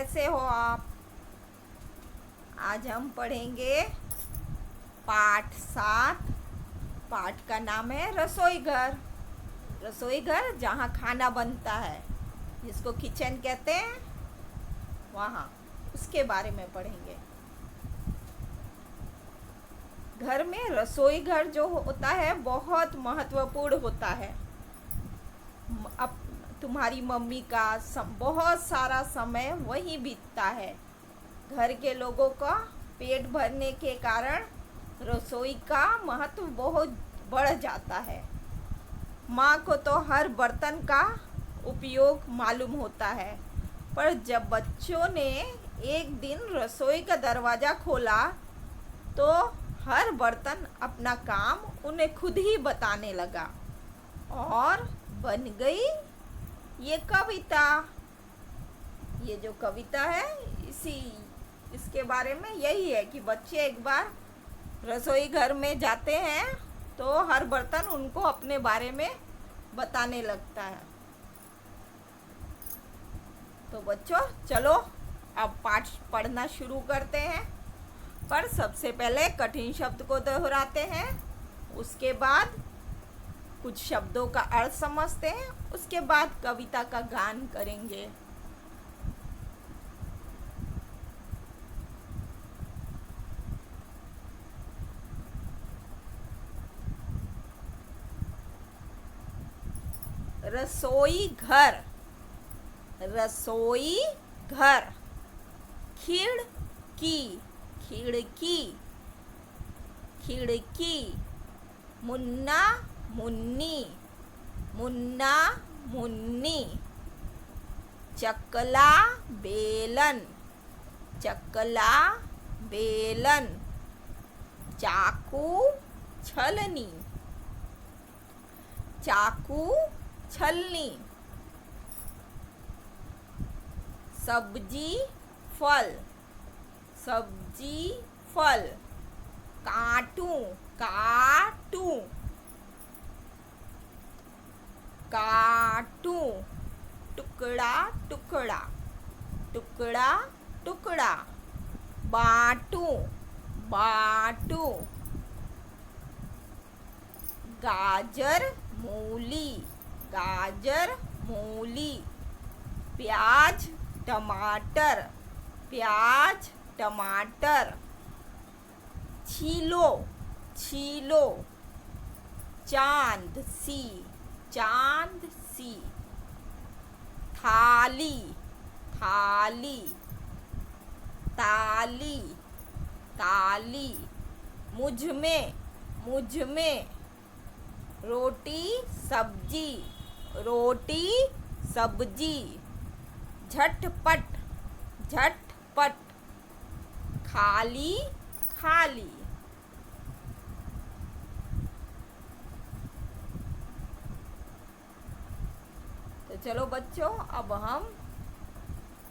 कैसे हो आप? आज हम पढ़ेंगे पाठ 7। पाठ का नाम है रसोई घर। रसोई घर जहाँ खाना बनता है, जिसको किचन कहते हैं, वहाँ उसके बारे में पढ़ेंगे। घर में रसोई घर जो होता है बहुत महत्वपूर्ण होता है। अब तुम्हारी मम्मी का बहुत सारा समय वहीं बीतता है। घर के लोगों का पेट भरने के कारण रसोई का महत्व बहुत बढ़ जाता है। माँ को तो हर बर्तन का उपयोग मालूम होता है, पर जब बच्चों ने एक दिन रसोई का दरवाज़ा खोला तो हर बर्तन अपना काम उन्हें खुद ही बताने लगा और बन गई ये कविता। ये जो कविता है इसके बारे में यही है कि बच्चे एक बार रसोई घर में जाते हैं तो हर बर्तन उनको अपने बारे में बताने लगता है। तो बच्चों चलो अब पाठ पढ़ना शुरू करते हैं। पर सबसे पहले कठिन शब्द को दोहराते हैं, उसके बाद कुछ शब्दों का अर्थ समझते हैं, उसके बाद कविता का गान करेंगे। रसोई घर। रसोई घर। खिड़की। खिड़की। खिड़की। मुन्ना मुन्नी। मुन्ना मुन्नी। चकला बेलन। चकला बेलन। चाकू छलनी। चाकू छलनी। सब्जी फल। सब्जी फल। काटू। काटू। काटू। टुकड़ा टुकड़ा। टुकड़ा टुकड़ा। बाटू। बाटू। गाजर मूली। गाजर मूली। प्याज टमाटर। प्याज टमाटर। छीलो। छीलो। चांद सी। चांद सी। थाली। थाली। ताली। ताली। मुझ में। मुझ में। रोटी सब्जी। रोटी सब्जी। झटपट। झटपट। खाली खाली। तो चलो बच्चों अब हम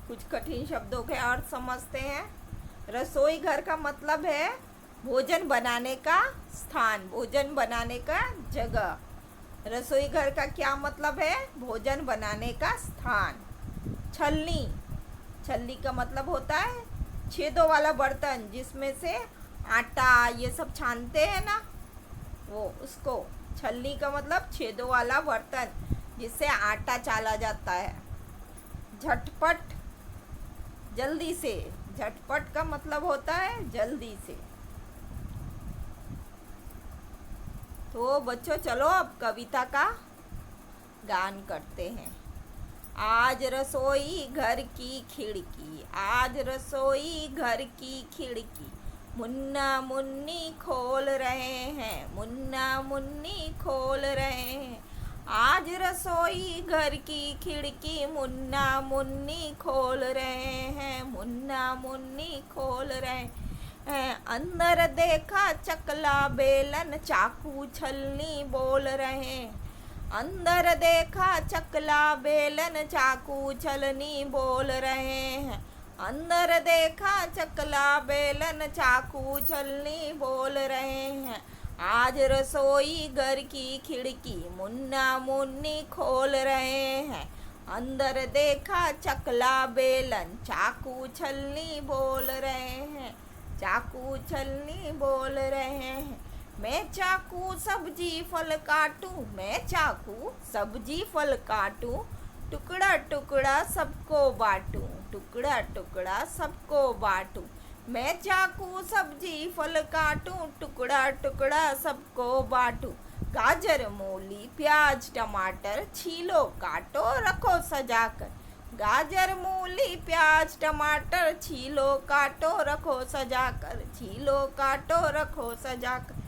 कुछ कठिन शब्दों के अर्थ समझते हैं। रसोई घर का मतलब है भोजन बनाने का स्थान, भोजन बनाने का जगह। रसोई घर का क्या मतलब है? भोजन बनाने का स्थान। छलनी। छलनी का मतलब होता है छेदों वाला बर्तन, जिसमें से आटा ये सब छानते हैं ना, वो उसको छलनी का मतलब छेदों वाला बर्तन जिससे आटा चाला जाता है। झटपट जल्दी से। झटपट का मतलब होता है जल्दी से। तो बच्चों चलो अब कविता का गान करते हैं। आज रसोई घर की खिड़की। आज रसोई घर की खिड़की। मुन्ना मुन्नी खोल रहे हैं। मुन्ना मुन्नी खोल रहे हैं। आज रसोई घर की खिड़की। मुन्ना मुन्नी खोल रहे हैं। मुन्ना मुन्नी खोल रहे हैं। अंदर देखा चकला बेलन चाकू छलनी बोल रहे हैं। अंदर देखा चकला बेलन चाकू छलनी बोल रहे हैं। अंदर देखा चकला बेलन चाकू छलनी बोल रहे हैं। आज रसोई घर की खिड़की मुन्ना मुन्नी खोल रहे हैं। अंदर देखा चकला बेलन, चाकू छलनी बोल रहे हैं, चाकू छलनी बोल रहे हैं। मैं चाकू सब्जी फल काटूं, मैं चाकू सब्जी फल काटूं, टुकड़ा टुकड़ा सबको बांटूं, टुकड़ा टुकड़ा सबको बांटूं। मैं चाकू सब्जी फल काटूं, टुकड़ा टुकड़ा सबको बांटूं। गाजर मूली प्याज टमाटर छीलो काटो रखो सजाकर, गाजर मूली प्याज टमाटर छीलो काटो रखो सजाकर, छीलो काटो रखो सजाकर।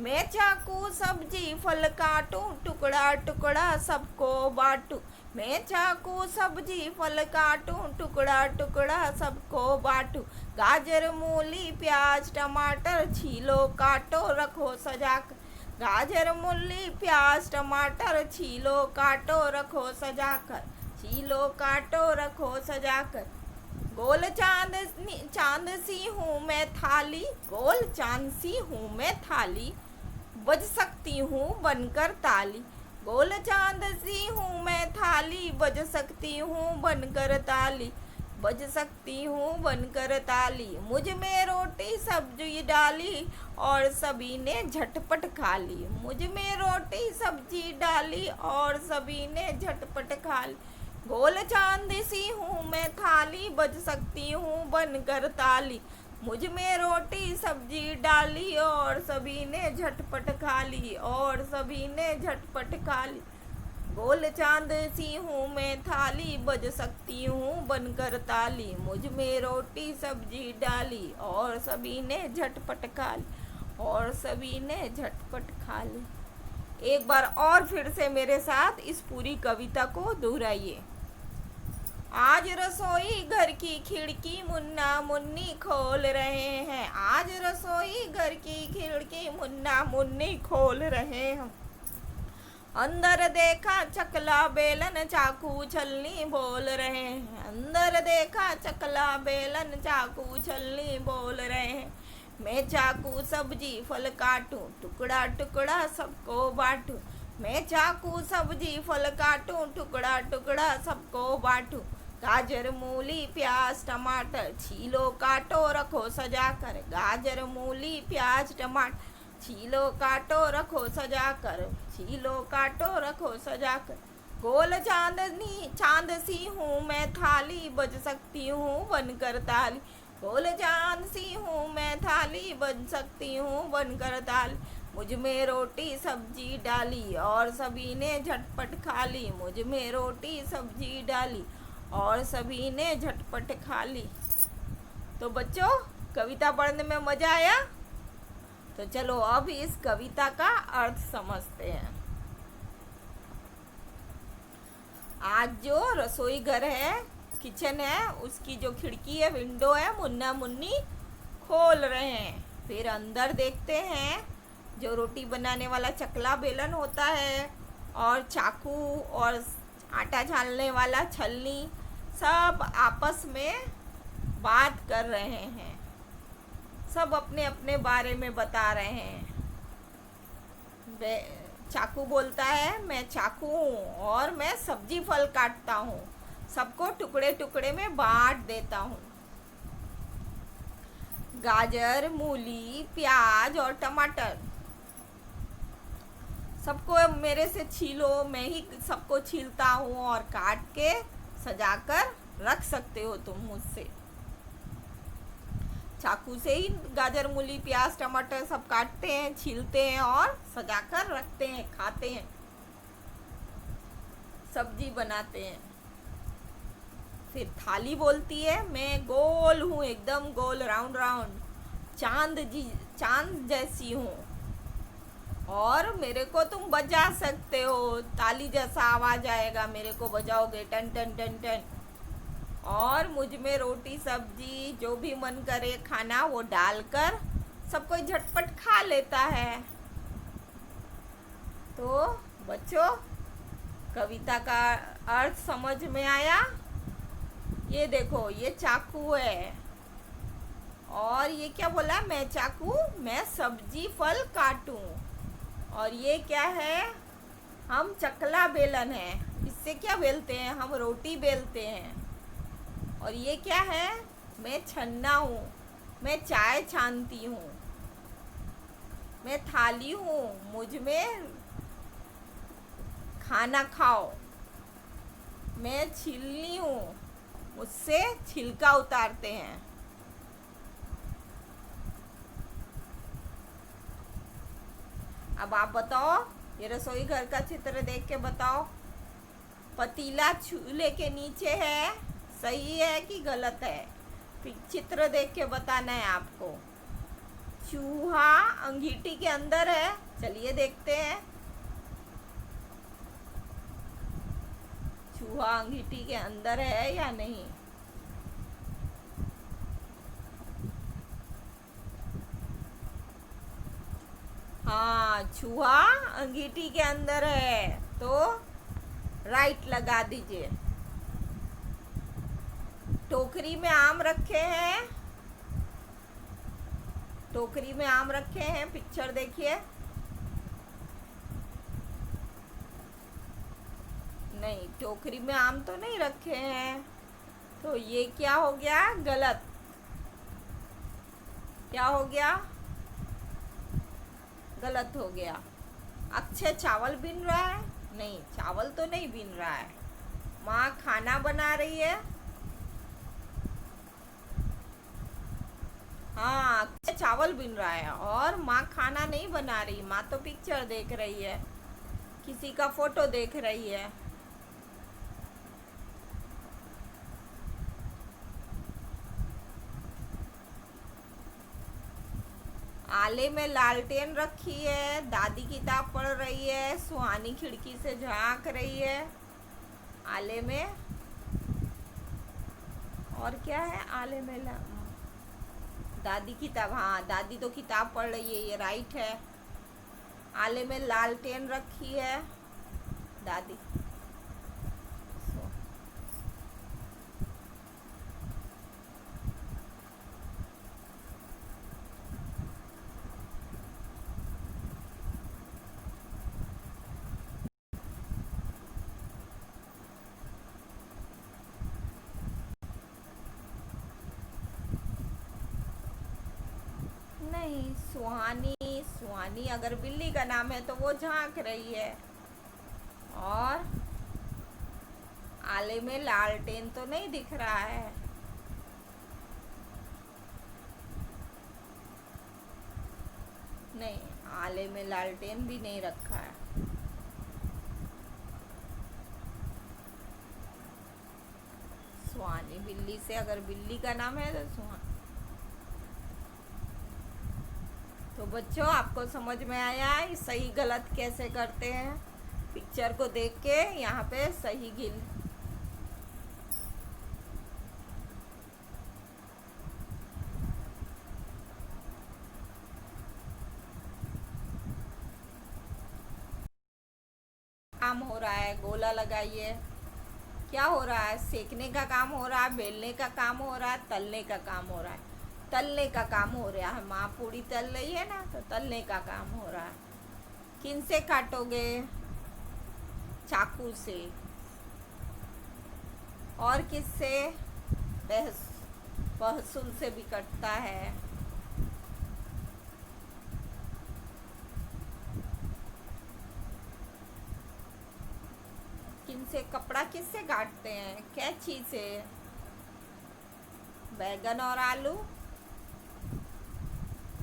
मैं चाकू सब्जी फल काटूं, टुकड़ा टुकड़ा सबको बांटूं। मैं चाकू सब्जी फल काटूं, टुकड़ा टुकड़ा सबको बांटूं। गाजर मूली प्याज टमाटर छीलो काटो रखो सजाकर, गाजर मूली प्याज टमाटर छीलो काटो रखो सजाकर, छीलो काटो रखो सजाकर। गोल चांद सी हूँ मैं थाली, गोल चांद सी हूँ मैं थाली, बज सकती हूँ बनकर ताली। गोल चांद सी हूँ मैं थाली, बज सकती हूँ बनकर ताली, बज सकती हूँ बनकर ताली। मुझ में रोटी सब्जी डाली और सभी ने झटपट खा ली, मुझ में रोटी सब्जी डाली और सभी ने झटपट खा ली। गोल चांद सी हूँ मैं थाली, बज सकती हूँ बनकर ताली, मुझ में रोटी सब्जी डाली और सभी ने झटपट खा ली, और सभी ने झटपट खा ली। गोल चांद सी हूँ मैं थाली, बज सकती हूँ बनकर ताली, मुझ में रोटी सब्जी डाली और सभी ने झटपट खा ली, और सभी ने झटपट खा ली। एक बार और फिर से मेरे साथ इस पूरी कविता को दोहराइए। आज रसोई घर की खिड़की मुन्ना मुन्नी खोल रहे हैं, आज रसोई घर की खिड़की मुन्ना मुन्नी खोल रहे हैं। अंदर देखा चकला बेलन चाकू छलनी बोल रहे हैं, अंदर देखा चकला बेलन चाकू छलनी बोल रहे हैं। मैं चाकू सब्जी फल काटूं, टुकड़ा टुकड़ा सबको बांटूं, मैं चाकू सब्जी फल काटूं, टुकड़ा टुकड़ा सबको बांटूं। गाजर मूली प्याज टमाटर छीलो काटो रखो सजाकर, गाजर मूली प्याज टमाटर छीलो काटो रखो सजाकर, छीलो काटो रखो सजाकर। गोल चांद सी हूँ मैं थाली, बज सकती हूँ बनकर ताली, गोल चांद सी हूँ मैं थाली, बज सकती हूँ बनकर ताली। मुझ में रोटी सब्जी डाली और सभी ने झटपट खा ली, मुझ में रोटी सब्जी डाली और सभी ने झटपट खा ली। तो बच्चों, कविता पढ़ने में मज़ा आया? तो चलो अब इस कविता का अर्थ समझते हैं। आज जो रसोई घर है, किचन है, उसकी जो खिड़की है, विंडो है, मुन्ना मुन्नी खोल रहे हैं। फिर अंदर देखते हैं, जो रोटी बनाने वाला चकला बेलन होता है, और चाकू और आटा छानने वाला छलनी, सब आपस में बात कर रहे हैं, सब अपने अपने बारे में बता रहे हैं। चाकू बोलता है, मैं चाकू हूँ और मैं सब्जी फल काटता हूँ, सबको टुकड़े टुकड़े में बांट देता हूँ। गाजर मूली प्याज और टमाटर सबको मेरे से छीलो, मैं ही सबको छीलता हूँ और काट के सजाकर रख सकते हो तुम मुझसे। चाकू से ही गाजर मूली प्याज टमाटर सब काटते हैं, छीलते हैं और सजाकर रखते हैं, खाते हैं, सब्जी बनाते हैं। फिर थाली बोलती है, मैं गोल हूँ, एकदम गोल, राउंड राउंड, चांद जैसी हूँ, और मेरे को तुम बजा सकते हो, ताली जैसा आवाज आएगा, मेरे को बजाओगे टन टन टन टन। और मुझ में रोटी सब्जी जो भी मन करे खाना वो डालकर सब कोई झटपट खा लेता है। तो बच्चों, कविता का अर्थ समझ में आया? ये देखो, ये चाकू है, और ये क्या बोला, मैं चाकू मैं सब्जी फल काटूं, और ये क्या है, हम चकला बेलन है, इससे क्या बेलते हैं, हम रोटी बेलते हैं। और ये क्या है, मैं छन्ना हूँ, मैं चाय छानती हूँ। मैं थाली हूँ, मुझ में खाना खाओ। मैं छीलनी हूँ, मुझसे छिलका उतारते हैं। अब आप बताओ, ये रसोई घर का चित्र देख के बताओ, पतीला चूल्हे के नीचे है, सही है कि गलत है? फिर चित्र देख के बताना है आपको। चूहा अंगीठी के अंदर है, चलिए देखते हैं। चूहा अंगीठी के अंदर है या नहीं? हाँ, चूहा अंगीठी के अंदर है, तो राइट लगा दीजिए। टोकरी में आम रखे हैं, टोकरी में आम रखे हैं, पिक्चर देखिए। नहीं, टोकरी में आम तो नहीं रखे हैं, तो ये क्या हो गया, गलत। क्या हो गया, गलत हो गया। अक्षय चावल बीन रहा है, नहीं, चावल तो नहीं बीन रहा है। माँ खाना बना रही है, हाँ, अक्षय चावल बीन रहा है और माँ खाना नहीं बना रही। माँ तो पिक्चर देख रही है, किसी का फोटो देख रही है। आले में लालटेन रखी है, दादी किताब पढ़ रही है, सुहानी खिड़की से झांक रही है। आले में और क्या है, आले में दादी किताब, हाँ, दादी तो किताब पढ़ रही है, ये राइट है। आले में लालटेन रखी है, दादी। नहीं, सुहानी, सुहानी अगर बिल्ली का नाम है तो वो झांक रही है। और आले में लालटेन तो नहीं दिख रहा है। नहीं, आले में लालटेन भी नहीं रखा है। सुहानी बिल्ली से, अगर बिल्ली का नाम है तो सुहानी। तो बच्चों, आपको समझ में आया है सही गलत कैसे करते हैं? पिक्चर को देख के यहाँ पे सही गिन। काम हो रहा है, गोला लगाइए। क्या हो रहा है, सेकने का काम हो रहा है, बेलने का काम हो रहा है, तलने का काम हो रहा है। तलने का काम हो रहा है, माँ पूरी तल रही है ना, तो तलने का काम हो रहा है। किन से काटोगे? चाकू से। और किससे? लहसुन से भी कटता है। किन से, कपड़ा किससे काटते हैं? कैंची से। बैगन और आलू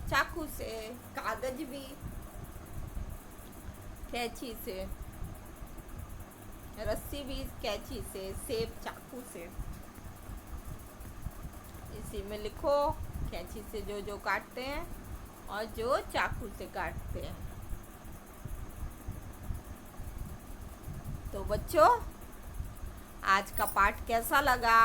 चाकू से, कागज भी कैंची से, रस्सी भी कैंची से, सेब चाकू से। इसी में लिखो, कैंची से जो जो काटते हैं और जो चाकू से काटते हैं। तो बच्चों, आज का पाठ कैसा लगा?